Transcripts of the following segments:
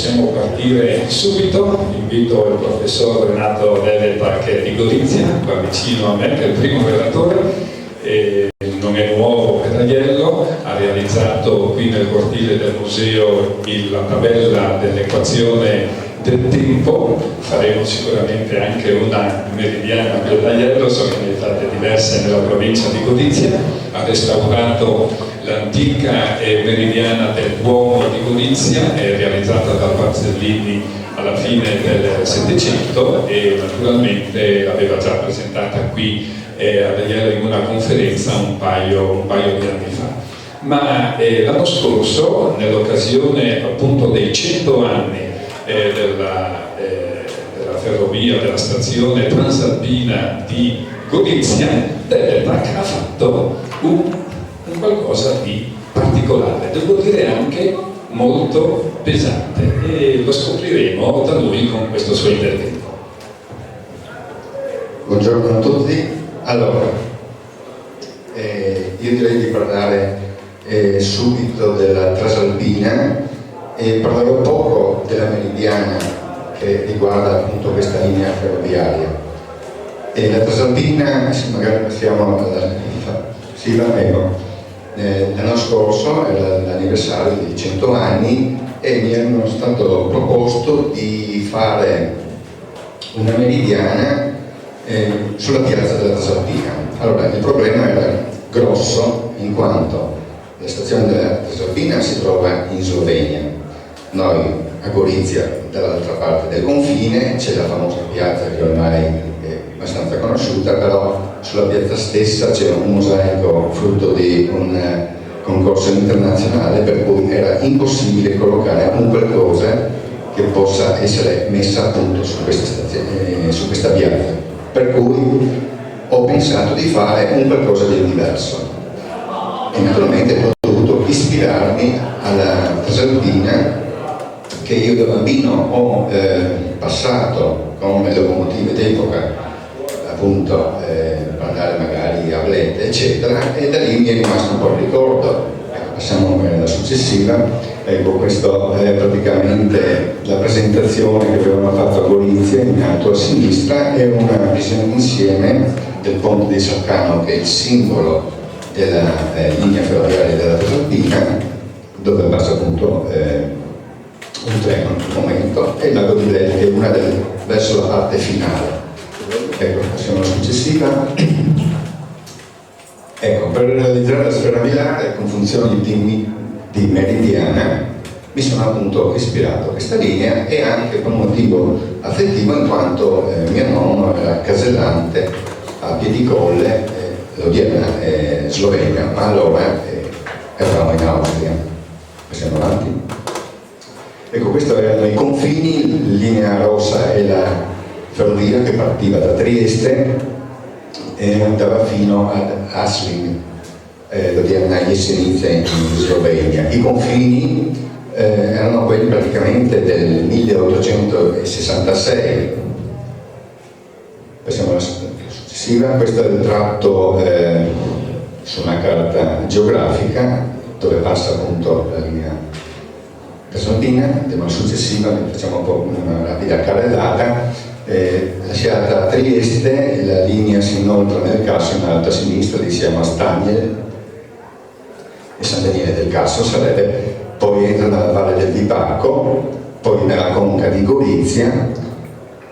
possiamo partire subito. Invito il professor Renato Leveta, che è di Gorizia, qua vicino a me, che è il primo relatore. Non è nuovo per Aiello, ha realizzato qui nel cortile del museo la tabella dell'equazione del tempo. Faremo sicuramente anche una meridiana per Aiello, so che ne fate diverse nella provincia di Gorizia. Ha restaurato l'antica meridiana del Duomo di Gorizia, è realizzata da Parzellini alla fine del Settecento e naturalmente l'aveva già presentata qui ad Aiello in una conferenza un paio di anni fa. Ma l'anno scorso, nell'occasione appunto dei 100 anni della ferrovia, della stazione transalpina di Gorizia, Telepac ha fatto un qualcosa di particolare, devo dire anche molto pesante, e lo scopriremo da lui con questo suo intervento. Buongiorno a tutti. Allora, io direi di parlare subito della Transalpina e parlerò poco della meridiana che riguarda appunto questa linea ferroviaria. La Transalpina, magari passiamo l'anno scorso era l'anniversario dei 100 anni e mi hanno stato proposto di fare una meridiana sulla piazza della Transalpina. Allora, il problema era grosso in quanto la stazione della Transalpina si trova in Slovenia, noi a Gorizia dall'altra parte del confine c'è la famosa piazza che ormai è abbastanza conosciuta, però sulla piazza stessa c'è un mosaico frutto di un concorso internazionale, per cui era impossibile collocare un qualcosa che possa essere messa appunto su questa piazza. Per cui ho pensato di fare un qualcosa di diverso e naturalmente ho dovuto ispirarmi alla Transalpina che io da bambino ho passato con le locomotive d'epoca, appunto per andare magari a Blette eccetera, e da lì mi è rimasto un po' il ricordo. Ecco, passiamo alla successiva. Ecco, questo è praticamente la presentazione che avevano fatto a Gorizia, in alto a sinistra, è una visione insieme del ponte di Sarcano, che è il simbolo della linea ferroviaria della Transalpina, dove passa appunto un treno in questo momento, e il lago di Bled, che è una verso la parte finale. Ecco, passiamo alla successiva. Ecco, per realizzare la sfera milare con funzioni di meridiana mi sono appunto ispirato a questa linea, e anche per un motivo affettivo in quanto mio nonno era casellante a Piedicolle, l'odierna Slovenia, ma allora eravamo in Austria. Passiamo avanti. Ecco, questi erano i confini, linea rossa è la ferrovia che partiva da Trieste e andava fino ad Asling, l'odierna Jesenice in Slovenia. I confini erano quelli praticamente del 1866. Passiamo alla successiva. Questo è il tratto su una carta geografica dove passa appunto la linea Transalpina. Andiamo alla successiva, facciamo un po' una rapida carrellata. Lasciata a Trieste, la linea si inoltra nel Carso in alto a sinistra, lì siamo a Staniel, e San Daniele del Carso sarebbe, poi entra nella valle del Bipacco, poi nella conca di Gorizia,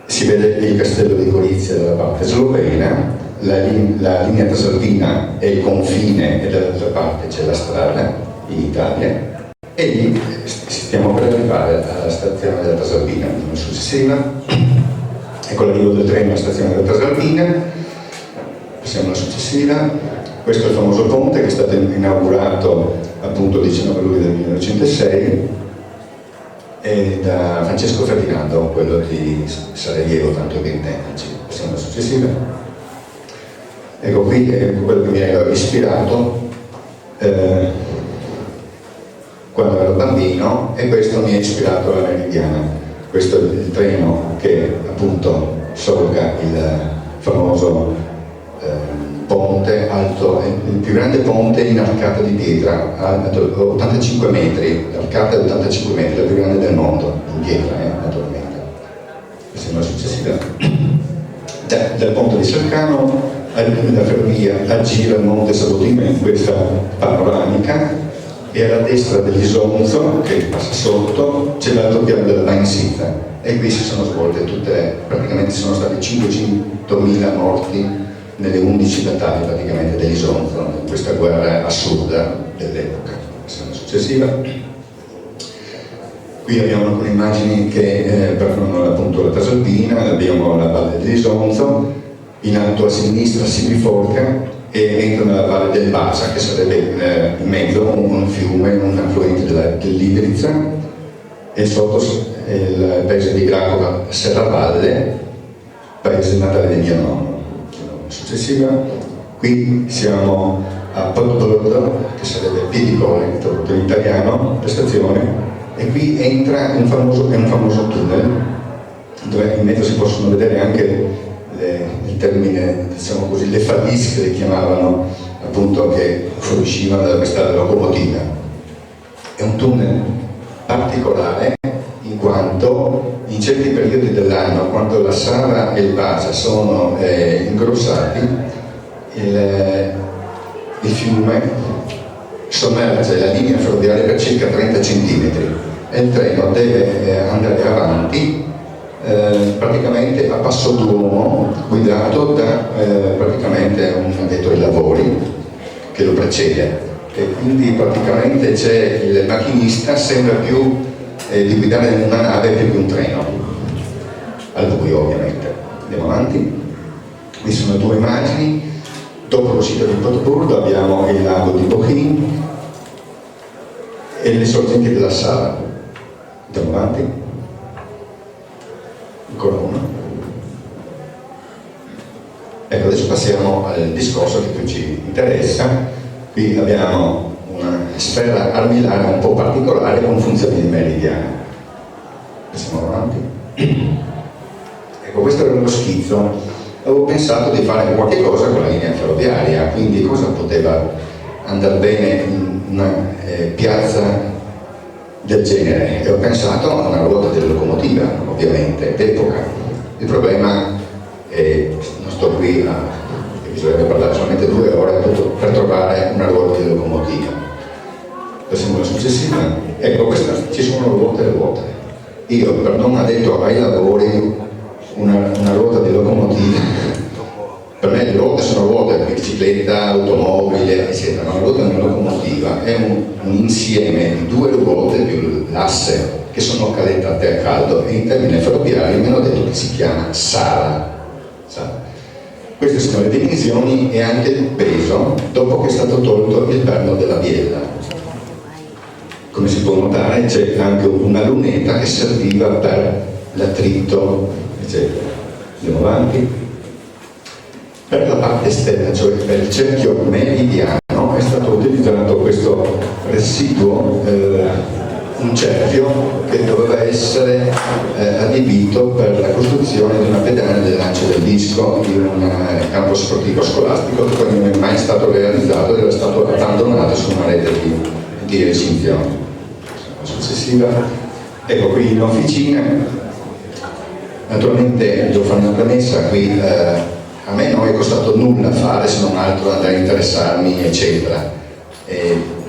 si vede il castello di Gorizia dalla parte slovena, la linea Transalpina è il confine e dall'altra parte c'è la strada in Italia, e lì stiamo per arrivare alla stazione della Transalpina. La successiva. Ecco l'arrivo del treno alla stazione della Transalpina. Passiamo alla successiva. Questo è il famoso ponte che è stato inaugurato appunto il 19 luglio del 1906 da Francesco Ferdinando, quello di Sarajevo, tanto che intenderci. Passiamo alla successiva. Ecco, qui è quello che mi ha ispirato quando ero bambino, e questo mi ha ispirato alla meridiana. Questo è il treno che appunto solca il famoso ponte alto, il più grande ponte in arcata di pietra, a 85 metri, l'arcata è 85 metri, la più grande del mondo, in pietra naturalmente. Questa è una successiva. Dal ponte di Sercano la ferrovia aggira il Monte Sabotino in questa panoramica, e alla destra dell'Isonzo, che passa sotto, c'è l'altopiano della Lansita, e qui si sono svolte praticamente sono stati 500.000 morti nelle 11 battaglie praticamente dell'Isonzo, in questa guerra assurda dell'epoca. Questa è una successiva. Qui abbiamo alcune immagini che percorrono appunto la Trasalpina, abbiamo la valle dell'Isonzo, in alto a sinistra si biforca e entra nella valle del Basa, che sarebbe in mezzo un fiume, un affluente dell'Idrizza, e sotto il paese di Gracova Serravalle, paese natale del mio nonno. Successiva, qui siamo a Podbordo, che sarebbe Piedicone, tradotto in italiano, la stazione, e qui entra un famoso tunnel, dove in mezzo si possono vedere anche il termine, diciamo così, le falis che le chiamavano, appunto, che fuoriuscivano da questa locomotiva. È un tunnel particolare in quanto in certi periodi dell'anno, quando la Sava e il Basa sono ingrossati, il fiume sommerge la linea ferroviaria per circa 30 cm e il treno deve andare avanti praticamente a passo d'uomo, guidato da praticamente un addetto ai lavori che lo precede, e quindi praticamente c'è il macchinista, sembra più di guidare una nave più che un treno, al buio ovviamente. Andiamo avanti. Qui sono due immagini. Dopo l'uscita di Podburgo abbiamo il lago di Bochin e le sorgenti della Sava. Andiamo avanti. Ancora una. Ecco, adesso passiamo al discorso che più ci interessa. Qui abbiamo una sfera armillare un po' particolare con funzioni di meridiano. Passiamo avanti. Ecco, questo era uno schizzo. Avevo pensato di fare qualche cosa con la linea ferroviaria, quindi cosa poteva andare bene in una piazza del genere, e ho pensato a una ruota della locomotiva, ovviamente, d'epoca. Il problema è, non sto qui bisognerebbe parlare solamente 2 ore per trovare una ruota di locomotiva. Passiamo alla successiva. Ecco, questa, ci sono ruote e ruote. Io, per non addetto ai lavori, una ruota di locomotiva, per me le ruote sono ruote, bicicletta, automobile, eccetera, ma la ruota di una locomotiva è un insieme di 2 ruote più l'asse che sono calentate a caldo, e in termini ferroviari mi hanno detto che si chiama sala. Queste sono le dimensioni e anche il peso dopo che è stato tolto il perno della biella. Come si può notare c'è anche una lunetta che serviva per l'attrito, eccetera. Andiamo avanti. Per la parte esterna, cioè per il cerchio meridiano, è stato utilizzato questo residuo, un cerchio che doveva essere adibito per la costruzione di una pedana del lancio del disco in un campo sportivo scolastico, che poi non è mai stato realizzato ed era stato abbandonato su una rete di recinzione. Successiva. Ecco, qui in officina, naturalmente devo fare una premessa, qui a me non è costato nulla fare, se non altro andare a interessarmi, eccetera.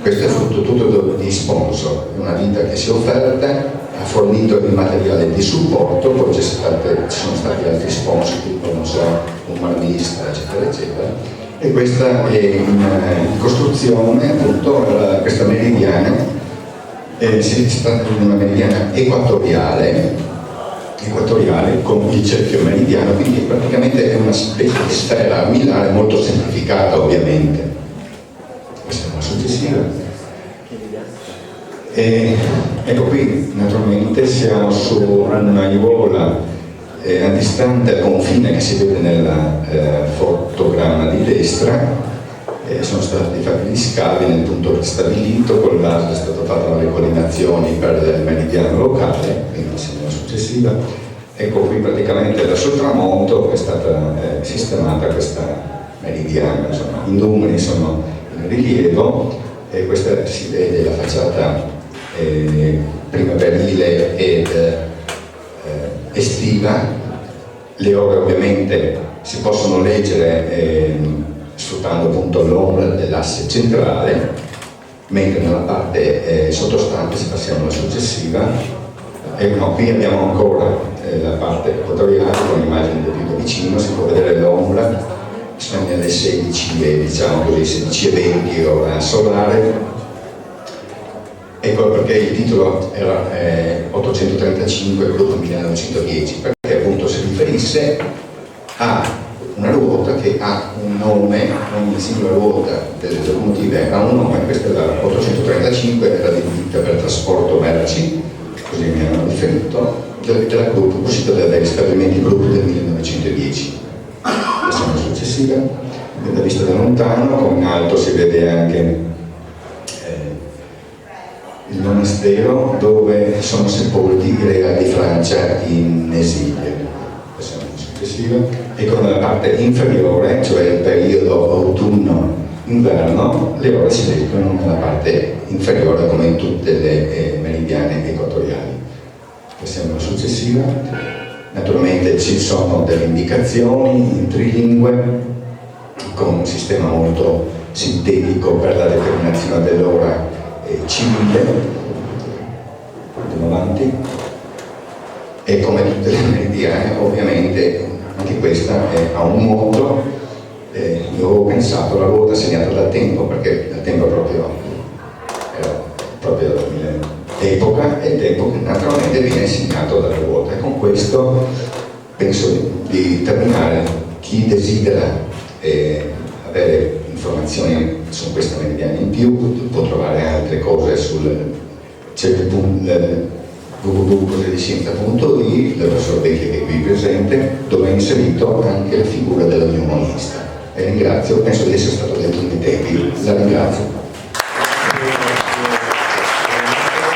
Questo è frutto tutto di sponsor, una ditta che si è offerta, ha fornito il materiale di supporto, poi ci sono stati altri sponsor, tipo, non so, un marmista, eccetera, eccetera. E questa è in costruzione, appunto, questa meridiana. Si tratta di una meridiana equatoriale con il cerchio meridiano, quindi praticamente è una specie di sfera armillare molto semplificata, ovviamente. Questa è una successiva. E ecco, qui naturalmente siamo su una aiuola antistante al confine che si vede nel fotogramma di destra. Sono stati fatti gli scavi nel punto stabilito, con l'ASL è stata fatta la ricollimazione per il meridiano locale, quindi la successiva. Ecco, qui praticamente verso il tramonto è stata sistemata questa meridiana, insomma, i numeri sono in rilievo e questa si vede la facciata primaverile ed estiva. Le ore ovviamente si possono leggere sfruttando appunto l'ombra dell'asse centrale, mentre nella parte sottostante, se passiamo alla successiva, no, qui abbiamo ancora la parte equatoriale con l'immagine un po' più da vicino, si può vedere l'ombra, sono nelle 16 e diciamo così 16:20 ora solare. Ecco perché il titolo era 835 gruppo 1910, perché appunto si riferisse a una ruota che ha un nome, ogni singola ruota delle locomotive ha un nome. Questa è la 835, era divenuta per trasporto merci, così mi hanno riferito, della gruppo, uscita dagli stabilimenti gruppo del 1910. Passiamo alla successiva, da vista da lontano, con in alto si vede anche il monastero dove sono sepolti i regali di Francia in esilio. Passiamo alla successiva, e con la parte inferiore, cioè il periodo autunno-inverno, le ore si leggono nella parte inferiore come in tutte le meridiane equatoriali. Passiamo alla successiva. Naturalmente ci sono delle indicazioni in trilingue con un sistema molto sintetico per la determinazione dell'ora civile. Andiamo avanti. E come tutte le meridiane, ovviamente anche questa ha un moto. Io avevo pensato alla ruota segnata dal tempo, perché il tempo era proprio epoca, e il tempo che naturalmente viene segnato dalla ruota. E con questo penso di terminare. Chi desidera avere informazioni su questa meridiana in più può trovare altre cose sul www.cosediscienza.it del professor Becchi, che è qui presente, dove è inserito anche la figura dell'ognumonista. E ringrazio, penso di essere stato dentro nei tempi, la ringrazio.